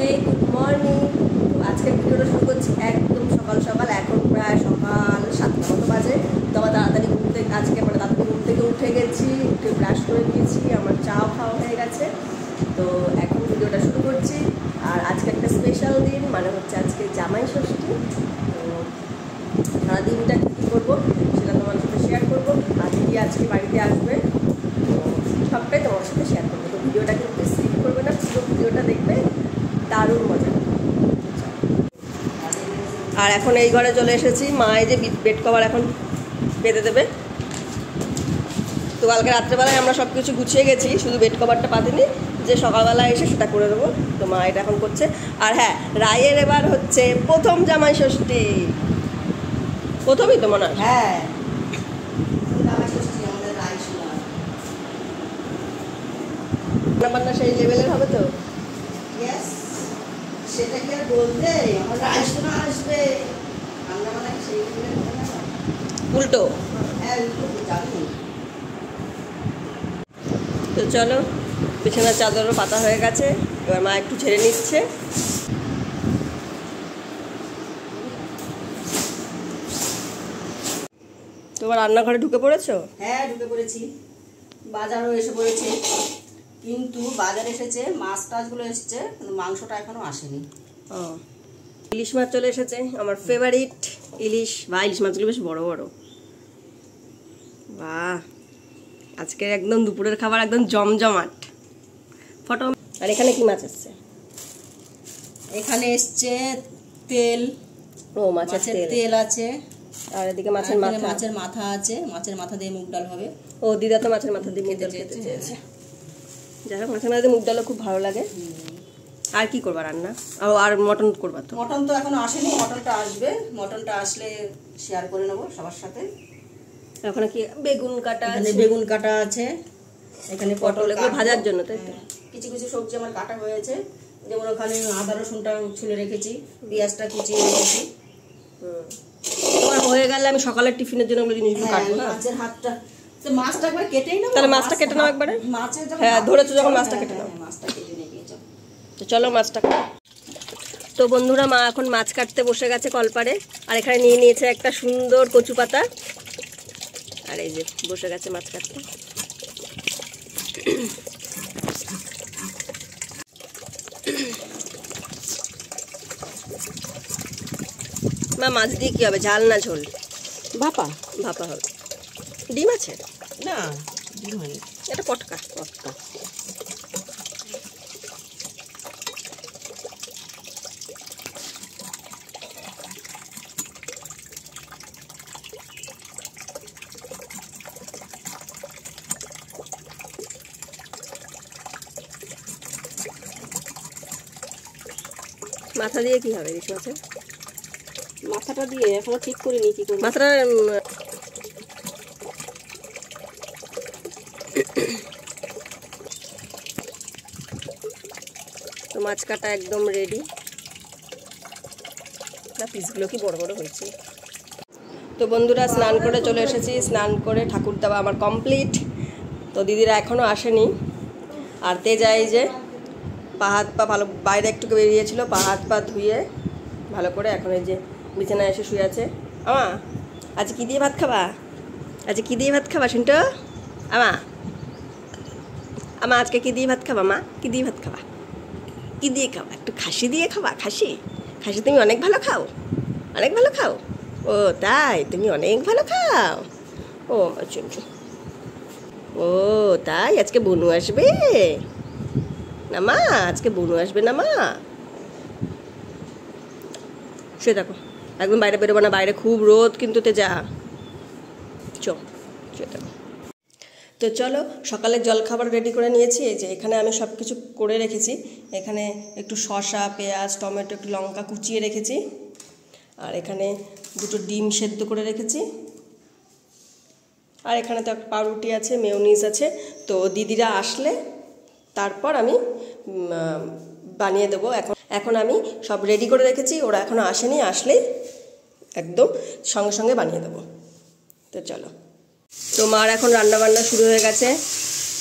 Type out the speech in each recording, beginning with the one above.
হে good morning. তো আজকের ভিডিওটা শুরু করছি একদম সকাল সকাল। এখন প্রায় সকাল 7টা মতো বাজে। তো আবার তাড়াতাড়ি তাড়াতাড়ি ঘুম থেকে উঠে গেছি, উঠে ব্রাশ করে নিয়েছি, আমার চাও খাওয়া হয়ে গেছে। তো এখন ভিডিওটা শুরু করছি। আর আজকে একটা স্পেশাল দিন, মানে হচ্ছে আজকে জামাই ষষ্ঠী। তো সারাদিনটা কী কী করবো সেটা তোমার সাথে শেয়ার করবো। আর দিদি আজকে বাড়িতে আসবে, তো সবটাই তোমার সাথে শেয়ার করবো। তো ভিডিওটা কিন্তু স্কিপ করবে না, পুরো ভিডিওটা দেখবে, দারুণ মজা। আর এখন এই ঘরে চলে এসেছি, মা এই যে বেড কভার এখন পেতে দেবে। তো কালকে রাত্রেবেলায় আমরা সব কিছু গুছিয়ে গেছি, শুধু বেড কভারটা পাতিনি, যে সকালবেলা এসে সেটা করে দেবো। তো মা এটা এখন করছে। আর হ্যাঁ, রায়ের এবার হচ্ছে প্রথম জামাই ষষ্ঠী, প্রথমই তো মনে হয়। হ্যাঁ, রান্না সেই লেভেলের হবে তো। সেটা কি আর বলতে আমার রাইসোনা আসবে, রান্না বান্না সেই উল্টো। হ্যাঁ উল্টো জানি। তো চলো, বিছানার চাদরও পাতা হয়ে গেছে, এবার মা একটু ছেড়ে নিচ্ছে। তোমার রান্নাঘরে ঢুকে পড়েছো? হ্যাঁ ঢুকে পড়েছি, বাজারও এসে পড়েছে। কিন্তু বাজার এসেছে, মাছ টাছগুলো এসেছে, কিন্তু মাংসটা এখনো আসেনি। ও, ইলিশ মাছ চলে এসেছে, আমার ফেভারিট ইলিশ। বা ইলিশ মাছগুলো বেশ বড় বড়। বাহ, আজকের একদম দুপুরের খাবার একদম জমজমাট। ফটো। আর এখানে কি মাছ এসছে? এখানে এসছে তেল। ও, মাছের তেল আছে। আর এদিকে মাছের মাথা। মাছের মাথা আছে, মাছের মাথা দিয়ে মুগ ডাল হবে। ও, দিদা তো মাছের মাথা দিয়ে মুগ ডাল খেতে চেয়েছে। যাই হোক, মাছের মাথা দিয়ে মুগ ডালও খুব ভালো লাগে। আর কি করবা রান্না? আর মটন করবা তো? মটন তো এখনো আসেনি, মটনটা আসবে। মটনটা আসলে শেয়ার করে নেবো সবার সাথে। ওখানে কি বেগুন কাটা আছে? বেগুন কাটা আছে, এখানে পটল, এগুলো ভাজার জন্য, তাই তো? কিছু কিছু সবজি আমার কাটা হয়েছে, যেমন ওখানে আদা রসুনটা ছুলে রেখেছি, পেঁয়াজটা কুচিয়ে রেখেছি। তোমার হয়ে গেলে আমি সকালের টিফিনের জন্য ওগুলো জিনিসগুলো কাটবো না? মাছের হাতটা তো, মাছটা একবার কেটেই নাও। তাহলে মাছটা কেটে নাও একবারে। মাছের হ্যাঁ, ধরেছো যখন মাছটা কেটে নাও। মাছটা কেটে নিয়ে যাও। তো চলো মাছটা। তো বন্ধুরা, মা এখন মাছ কাটতে বসে গেছে কলপারে। আর এখানে নিয়ে নিয়েছে একটা সুন্দর কচু পাতা, আর এই যে বসে গেছে মাছ কাটতে। মা, মাছ দিয়ে কি হবে, ঝাল না ঝোল? ভাপা। ভাপা হবে। ডিম আছে না, ডিম হয়নি, এটা পটকা। পটকা। মাথা দিয়ে কি হবে ইলিশ মাছের? মাথাটা দিয়ে এখনো ঠিক করিনি কি করব। মাথাটা তো মাছ কাটা একদম রেডি। না, পিসগুলো কি বড় বড় হয়েছে। তো বন্ধুরা, স্নান করে চলে এসেছি। স্নান করে ঠাকুর দেওয়া আমার কমপ্লিট। তো দিদিরা এখনও আসেনি। আর তেজাই যে পা হাত পা ভালো বাইরে একটু বেরিয়েছিল, পা হাত পা ধুয়ে ভালো করে এখন এই যে বিছানায় এসে শুয়ে আছে। আমা, আজ কী দিয়ে ভাত খাবা? আজ কী দিয়ে ভাত খাবা শুনতো? আমা আজকে কী দিয়ে ভাত খাবা? মা, কী দিয়ে ভাত খাবা? কী দিয়ে খাবা? একটু খাসি দিয়ে খাবা? খাসি খাসি তুমি অনেক ভালো খাও, অনেক ভালো খাও। ও তাই, তুমি অনেক ভালো খাও। ও আমার জন্য। ও তাই, আজকে বনু আসবে না মা? আজকে বনু আসবে না মা? শুয়ে দেখো, একদম বাইরে বেরোবো না, বাইরে খুব রোদ কিন্তু। যা শুয়ে দেখো। তো চলো, সকালের জলখাবার রেডি করে নিয়েছি। এই যে এখানে আমি সব কিছু করে রেখেছি। এখানে একটু শসা, পেঁয়াজ, টমেটো, একটু লঙ্কা কুচিয়ে রেখেছি। আর এখানে দুটো ডিম সেদ্ধ করে রেখেছি। আর এখানে তো একটা পাউরুটি আছে, মেয়োনিজ আছে। তো দিদিরা আসলে তারপর আমি বানিয়ে দেবো। এখন আমি সব রেডি করে রেখেছি, ওরা এখনও আসেনি, আসলেই একদম সঙ্গে সঙ্গে বানিয়ে দেবো। তো চলো। তো মার এখন রান্না বান্না শুরু হয়ে গেছে।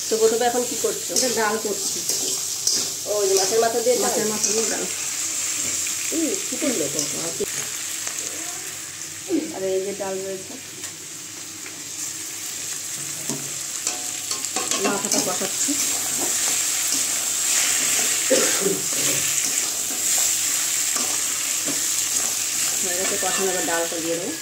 তো প্রথমে এখন কি করছো? ডাল করছি। ও, ওই যে মাছের মাথা দিয়ে মাছের মাথা দিয়ে ডাল। কি করলো তো? আর এই যে ডাল রয়েছে, মাথাটা কষাচ্ছি। হয়ে গেছে কষানো, আবার ডালটা দিয়ে দেবো।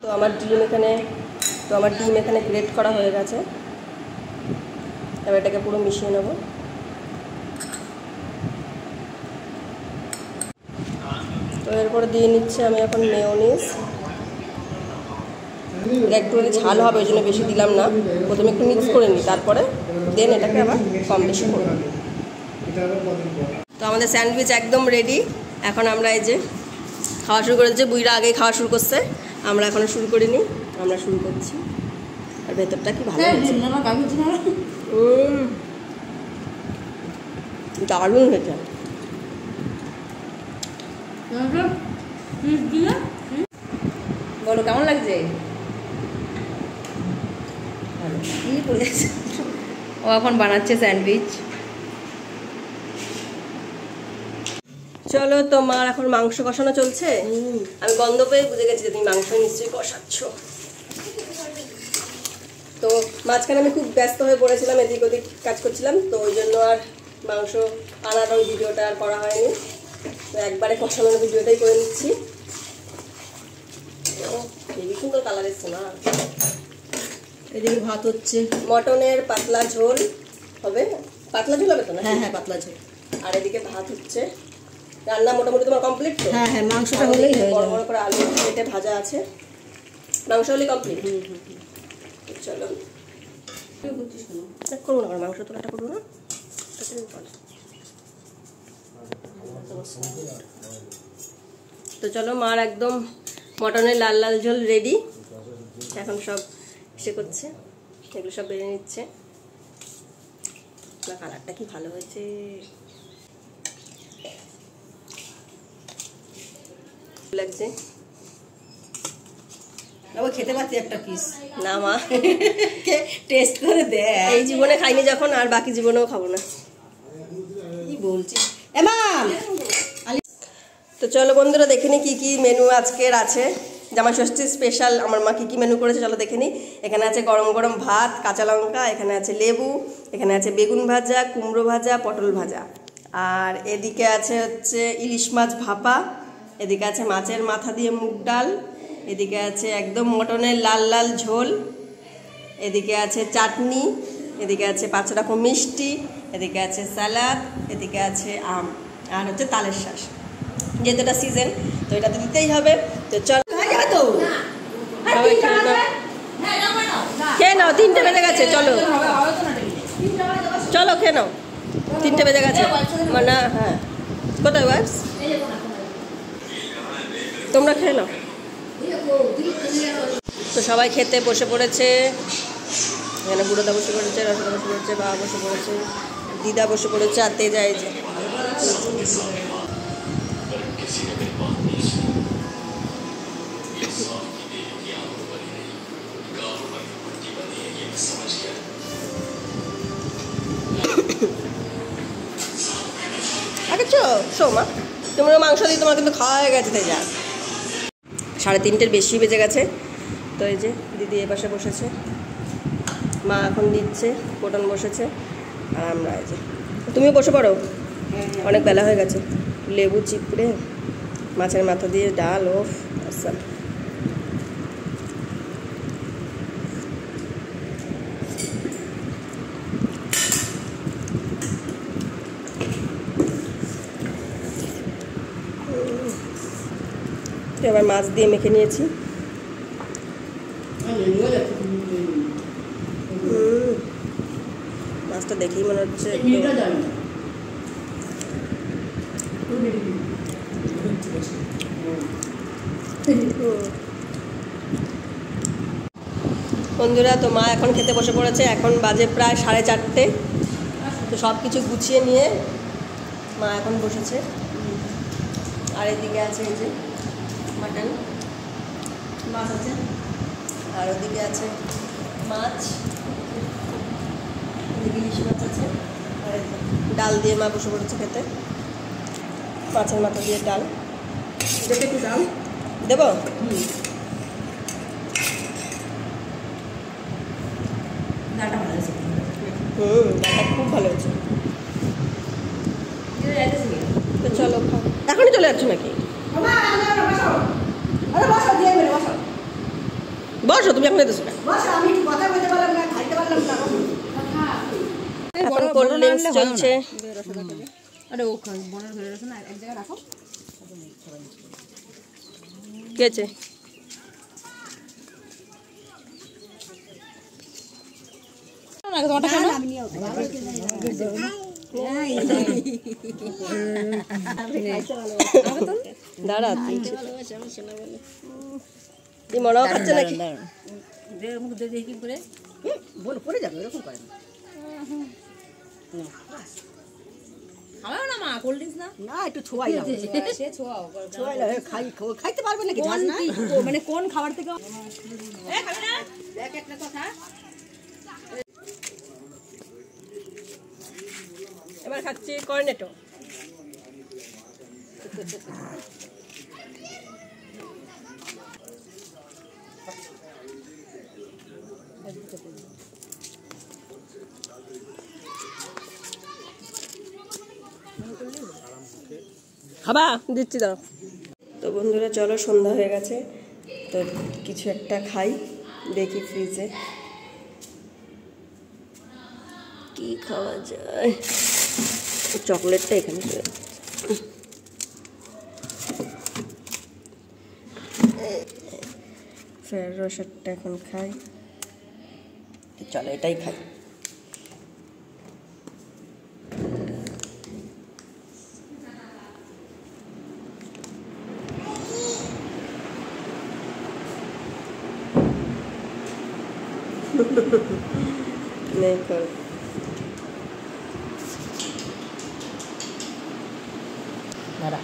তো আমার ডিম এখানে গ্রেট করা হয়ে গেছে। এবার এটাকে পুরো মিশিয়ে নেব। তো এরপরে দিয়ে নিচ্ছে আমি এখন মেয়োনিজ। একটু ঝাল হবে, ওই জন্য বেশি দিলাম না। প্রথমে একটু মিক্স করে নিই, তারপরে দেন এটাকে আবার কম বেশি করব। তো আমাদের স্যান্ডউইচ একদম রেডি। এখন আমরা এই যে খাওয়া শুরু করেছে। বুইরা আগেই খাওয়া শুরু করছে, আমরা এখনো শুরু করিনি, আমরা শুরু করছি। আর ভেতরটা কি ভালো হয়েছে, দারুণ হয়েছে। বলো কেমন লাগছে? ও এখন বানাচ্ছে স্যান্ডউইচ। চলো, তোমার এখন মাংস কষানো চলছে। আমি গন্ধ পেয়ে বুঝে গেছি যে তুমি মাংস নিশ্চয়ই কষাচ্ছ। তো মাঝখানে আমি খুব ব্যস্ত হয়ে পড়েছিলাম, এদিক ওদিক কাজ করছিলাম, তো ওই জন্য আর মাংস আনার ওই ভিডিওটা আর করা হয়নি। তো একবারে কষানোর ভিডিওটাই করে নিচ্ছি। হেবি সুন্দর কালার এসছে না। এদিকে ভাত হচ্ছে, মটনের পাতলা ঝোল হবে। পাতলা ঝোল হবে তো না? হ্যাঁ হ্যাঁ, পাতলা ঝোল। আর এদিকে ভাত হচ্ছে। রান্না মোটামুটি তোমার কমপ্লিট তো? হ্যাঁ হ্যাঁ, মাংসটা হলেই হয়ে বড় যাবে। বড় করে আলু কেটে ভাজা আছে, মাংস হলেই কমপ্লিট। চলো করবো না, মাংস তোলাটা করবো না। তো চলো, মার একদম মটনের লাল লাল ঝোল রেডি। এখন সব সে করছে, এগুলো সব বেড়ে নিচ্ছে। না, কালারটা কি ভালো হয়েছে। লাগছে খেতে পারতি একটা পিস? না মা, টেস্ট করে দে। এই জীবনে খাইনি যখন, আর বাকি জীবনেও খাবো না। কি বলছি? তো চলো বন্ধুরা, দেখে নি কি কি মেনু আজকের আছে। জামাই ষষ্ঠী স্পেশাল আমার মা কি কি মেনু করেছে চলো দেখে নি। এখানে আছে গরম গরম ভাত, কাঁচা লঙ্কা, এখানে আছে লেবু, এখানে আছে বেগুন ভাজা, কুমড়ো ভাজা, পটল ভাজা, আর এদিকে আছে হচ্ছে ইলিশ মাছ ভাপা, এদিকে আছে মাছের মাথা দিয়ে মুগ ডাল, এদিকে আছে একদম মটনের লাল লাল ঝোল, এদিকে আছে চাটনি, এদিকে আছে 5 রকম মিষ্টি, এদিকে আছে স্যালাড, এদিকে আছে আম, আর হচ্ছে তালের শাঁস। যেহেতু এটা সিজন, তো এটা তো দিতেই হবে। তো চল, তো সবাই খেয়ে নাও। 3টে বেজে গেছে, চলো চলো খেয়ে নাও। 3টে বেজে গেছে মানে। হ্যাঁ, কোথায় ওয়াইফস? তোমরা খেয়ে নাও। তো সবাই খেতে বসে পড়েছে। এখানে বুড়োদা বসে পড়েছে, রসদা বসে পড়েছে, বাবা বসে পড়েছে, দিদা বসে পড়েছে, আর তেজা এই যে। আগে শো মা, তোমরা মাংস দিয়ে তোমার কিন্তু খাওয়া হয়ে গেছে তেজা। 3:30-এর বেশি বেজে গেছে। তো এই যে দিদি এ পাশে বসেছে, মা এখন দিচ্ছে, কোটন বসেছে, আর আমরা এই যে। তুমিও বসে পড়ো, অনেক বেলা হয়ে গেছে। লেবু চিপড়ে মাছের মাথা দিয়ে ডাল, ওফ আচ্ছা। এবার মাছ দিয়ে মেখে নিয়েছি। মাছটা দেখেই মনে হচ্ছে বন্ধুরা, তো মা এখন খেতে বসে পড়েছে। এখন বাজে প্রায় 4:30। তো সব কিছু গুছিয়ে নিয়ে মা এখন বসেছে। আর এদিকে আছে এই যে মাটন, মাছ আছে, আর ওদিকে আছে মাছ, এদিকে ইলিশ মাছ আছে। আর এই যে ডাল দিয়ে মা বসে পড়েছে খেতে, মাছের মাথা দিয়ে ডাল। যেটা একটু ডাল দেবো? ডালটা ভালো আছে, ডালটা খুব ভালো হয়েছে। তো চলো খাও। এখনই চলে যাচ্ছ নাকি? বসো, তুমি এখন এসো না। এখন কোল্ড ড্রিঙ্কস চলছে। আরে ও বনের ঘরে রয়েছে না, এক জায়গায় রাখো। কি আছে? দাঁড়া, তুই মনেও খাচ্ছে নাকি? বল পড়ে যাবে, এরকম করে না। খাওয়াও না মা, কোল্ড ড্রিঙ্কস না, না একটু ছোঁয়াই না, সে ছোঁয়াও, ছোঁয়াই না, খাইতে পারবে নাকি? মানে কোন খাবার থেকে খাবে না? দেখ একটা কথা, এবার খাচ্ছি কর্নেটো। খাবা? দিচ্ছি দাও। তো বন্ধুরা চলো, সন্ধ্যা হয়ে গেছে। তো কিছু একটা খাই, দেখি ফ্রিজে কি খাওয়া যায়। চকলেটটা এখানে ফেরারো রোসারটা এখন খাই। চলো এটাই খাই। नहीं कर দাঁড়া,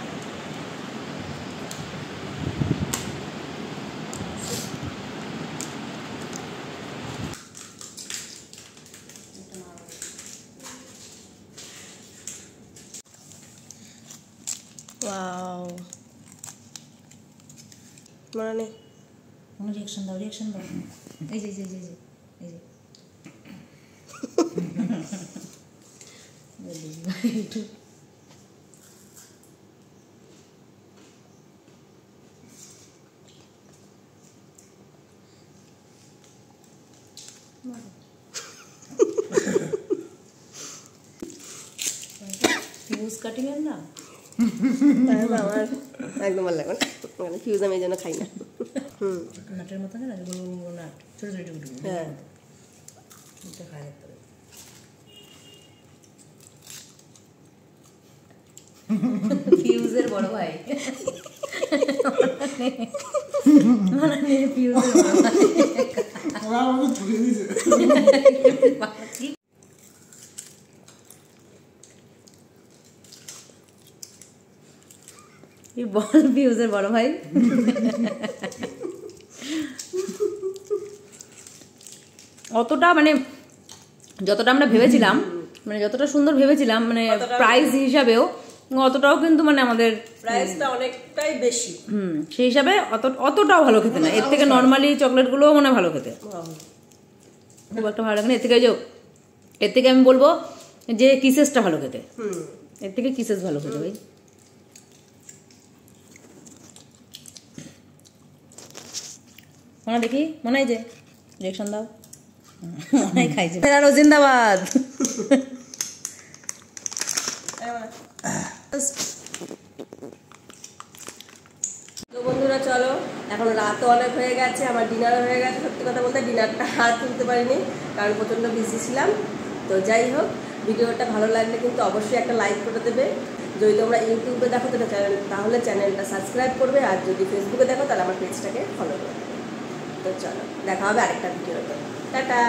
वाओ মানে কোনো রিঅ্যাকশন দাও, রিঅ্যাকশন দাও। এই যে এই যে এই যে একটু ফিউজ কাটিং এর না, আমার একদম ভালো লাগে না, মানে ফিউজ আমি এই জন্য খাই না। নাটের মতো না, নাট ছোটো ছোটো টুকু, হ্যাঁ এটা খাই দেখতে হবে। ফিউজের বড় ভাই, মানে ফিউজের বড় ভাই। বল ফিউজের বড় ভাই। অতটা মানে যতটা আমরা ভেবেছিলাম, মানে যতটা সুন্দর ভেবেছিলাম, মানে প্রাইস হিসাবেও অতটাও কিন্তু মানে আমাদের প্রাইসটা অনেকটাই বেশি। সেই হিসাবে অতটাও ভালো খেতে না। এর থেকে নর্মালি চকলেটগুলোও মনে ভালো খেতে, খুব একটা ভালো লাগে না। এর থেকে আমি বলবো যে কিসেসটা ভালো খেতে, এর থেকে কিসেস ভালো খেতে ভাই। মনে দেখি, মনে হয় যে রিঅ্যাকশন দাও, মনে হয় খাইছে। আরো জিন্দাবাদ। তো বন্ধুরা চলো, এখন রাতও অনেক হয়ে গেছে, আমার ডিনারও হয়ে গেছে। সত্যি কথা বলতে ডিনারটা আর তুলতে পারিনি, কারণ প্রচণ্ড বিজি ছিলাম। তো যাই হোক, ভিডিওটা ভালো লাগলে কিন্তু অবশ্যই একটা লাইক করে দেবে। যদি তোমরা ইউটিউবে দেখো তাহলে চ্যানেলটা সাবস্ক্রাইব করবে, আর যদি ফেসবুকে দেখো তাহলে আমার পেজটাকে ফলো করবে। তো চলো দেখা হবে আরেকটা ভিডিওতে। টাটা।